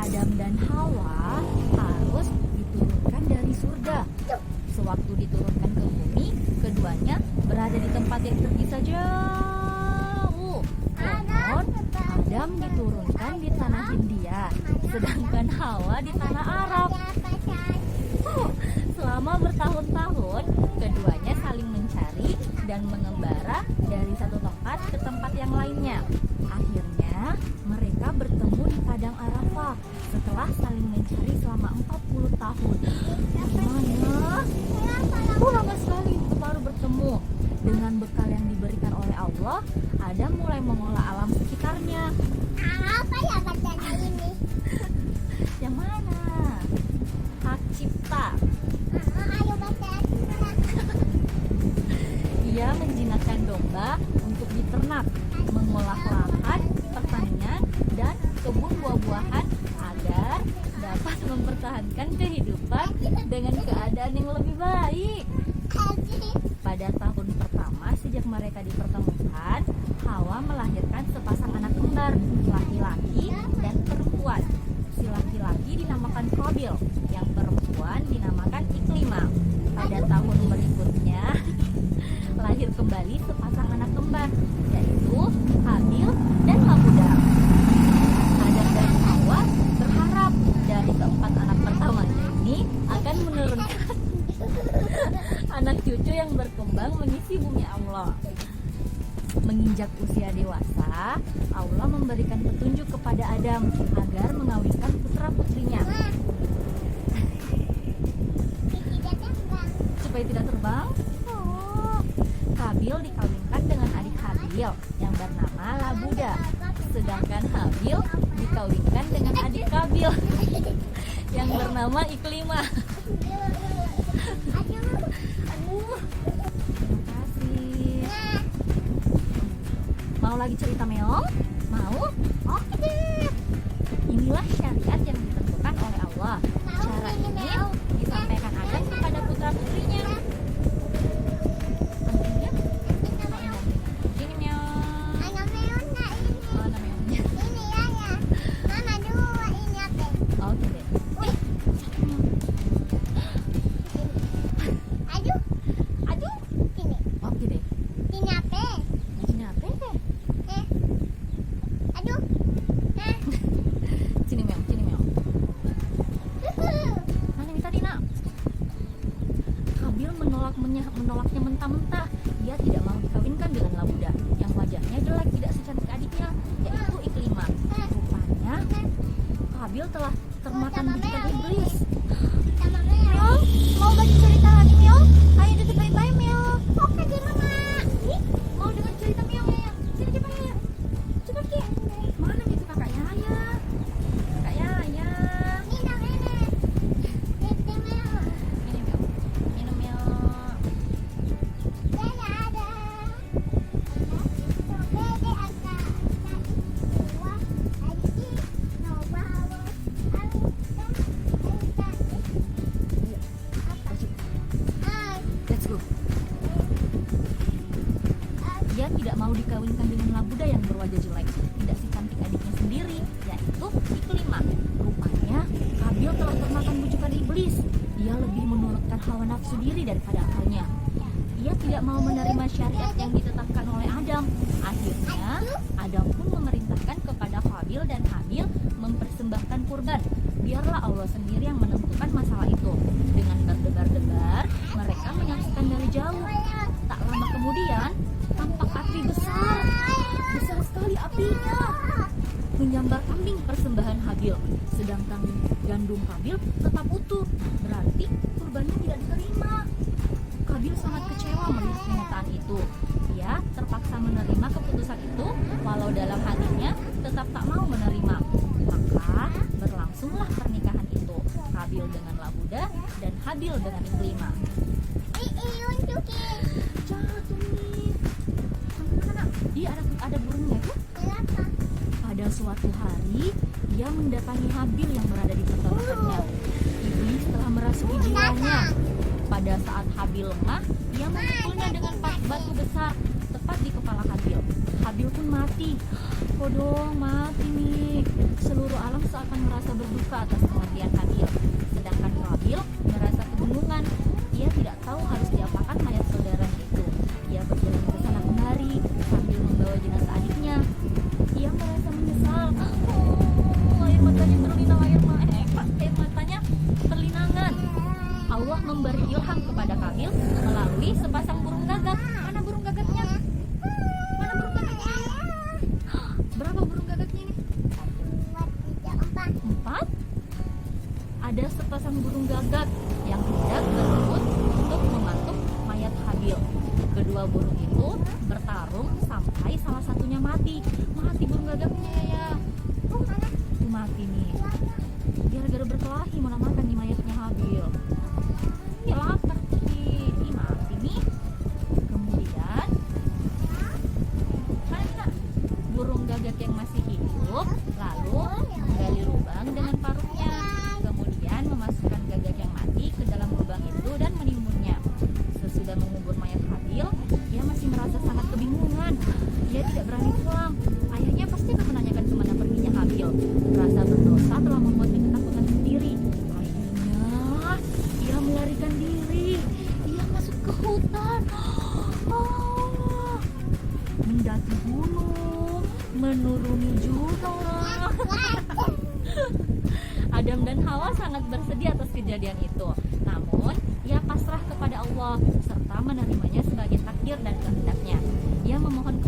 Adam dan Hawa harus diturunkan dari surga. Sewaktu diturunkan ke bumi, keduanya berada di tempat yang terpisah jauh. Namun, Adam diturunkan di tanah Hindia, sedangkan Hawa di tanah Arab. Selama bertahun-tahun, keduanya saling mencari dan mengembara dari satu tempat ke tempat yang lainnya. Akhirnya, mereka bertemu di Padang Arafah setelah saling mencari selama 40 tahun. Gimana? Lama sekali baru bertemu. Dengan bekal yang diberikan oleh Allah, Adam mulai mengolah alam sekitarnya. Apa ya bacanya ini? Yang mana? Hak cipta. Ayo baca. Ia menjinakkan domba untuk diternak, mengolah lahan, pertanian, dan kebun buah-buahan agar dapat mempertahankan kehidupan dengan keadaan yang lebih baik. Pada tahun pertama sejak mereka dipertemukan, Hawa melahirkan sepasang anak kembar, laki-laki dan perempuan. Si laki-laki dinamakan Qabil, yang perempuan dinamakan Iklimah. Pada tahun berikutnya lahir kembali sepasang anak kembar, yaitu Habil dan Labuda. Adam dan Hawa berharap dari keempat anak pertamanya ini akan menurunkan anak cucu yang berkembang mengisi bumi Allah. Menginjak usia dewasa, Allah memberikan petunjuk kepada Adam agar mengawinkan putra-putrinya. Supaya tidak terbang, Qabil dikawinkan dengan adik Habil yang bernama Labuda, sedangkan Habil dikawinkan dengan adik Qabil yang bernama Iklimah. Terima kasih. Mau lagi cerita Meong? Mau? Oke deh. Inilah syariat yang ditentukan oleh Allah. Cara ini disampaikan Adam kepada putra-putrinya. Pentingnya? Ini Meong. Anak Meon nggak ini? Mana Meongnya? Ini ya. Mama dua ini apa? Oke deh. Aduh, aduh, ini, Oke deh. ini apa? Sini apa? Aduh, Sini Meong, sini Meong. Mana minta Dina? Qabil menolaknya mentah-mentah. Dia tidak mau dikawinkan dengan Labuda yang wajahnya jelek, tidak secantik adiknya, yaitu Iklimah. Rupanya Qabil telah termakan bujukan iblis. sama Meon. Meong, mau baca cerita lagi Meong? Ayo duduk baik-baik Meong. Oke deh mama. Ih, Mau dengar cerita Meong ya? Sini cepat ya. Cepat Ki. Mana itu kakak Yaya? Kakak Yaya. ini dong ini. Ini Meon. Ini Meong. Minum Meong. Dede ada. Dede ada. Dua, aji, no bawa. Let's go. Dia tidak mau dikawinkan dengan Labuda yang berwajah jelek, tidak secantik adiknya sendiri, yaitu Iklimah. Rupanya Qabil telah termakan bujukan iblis. Dia lebih menurutkan hawa nafsu diri daripada akalnya. Ia tidak mau menerima syariat yang ditetapkan oleh Adam. Akhirnya Adam pun memerintahkan kepada Qabil dan Habil mempersembahkan kurban. Biarlah Allah sendiri yang menentukan masalah itu. Dengan berdebar-debar, mereka menyaksikan dari jauh. Tak lama kemudian, tampak api besar. Besar sekali apinya. Menyambar kambing persembahan Habil. Sedangkan gandum Qabil tetap utuh. Berarti kurbannya tidak diterima. Qabil sangat kecewa melihat kenyataan itu. Ia terpaksa menerima keputusan itu, walau dalam hatinya tetap tak mau menerima. Maka berlangsunglah pernikahan itu, Qabil dengan Labuda dan Habil dengan Iklimah. Untukin. Jatuh nih. Mana? Dia ada burungnya tuh. Berapa? Pada suatu hari, dia mendatangi Habil yang berada di peternakannya. Iblis telah merasuki jiwanya. Pada saat Habil lengah, dia memukulnya dengan batu besar tepat di kepala Habil. Habil pun mati. Kodong mati nih. Seluruh alam seakan merasa berduka atas kematian Habil. Sedangkan Qabil merasa kebingungan. Ia tidak tahu harus diapakan mayat saudaranya itu. Ia berjalan ke sana kemari sambil membawa jenazah adiknya. Ia merasa menyesal. Air matanya berlinang, air matanya berlinangan. Allah memberi ilham kepada Qabil melalui sepasang burung gagak. Mana burung gagaknya? Mana burung gagaknya? Berapa burung gagaknya ini? 4. Ada sepasang burung gagak yang hendak berebut untuk mematuk mayat Habil. Kedua burung itu bertarung sampai salah satunya mati. Mati burung gagaknya ya. Tuh mati nih. Gara-gara berkelahi mau makan nih mayatnya Habil. Ya lapar nih. Ini mati nih. Kemudian mana burung gagak yang masih hidup lalu menggali lubang dengan paruhnya. Kemudian memasukkan gagak yang mati ke dalam lubang itu dan menimbunnya. Sesudah mengubur mayat Habil, ia masih merasa sangat kebingungan. Ia tidak berani pulang. Ayahnya pasti akan menanyakan kemana perginya Habil. Rasa berdosa telah membuatnya ketakutan sendiri. Akhirnya ia melarikan diri. Ia masuk ke hutan. Mendaki gunung, menuruni jurang. Adam dan Hawa sangat bersedih atas kejadian itu. Namun, ia pasrah kepada Allah serta menerimanya sebagai takdir dan kehendaknya. Ia memohon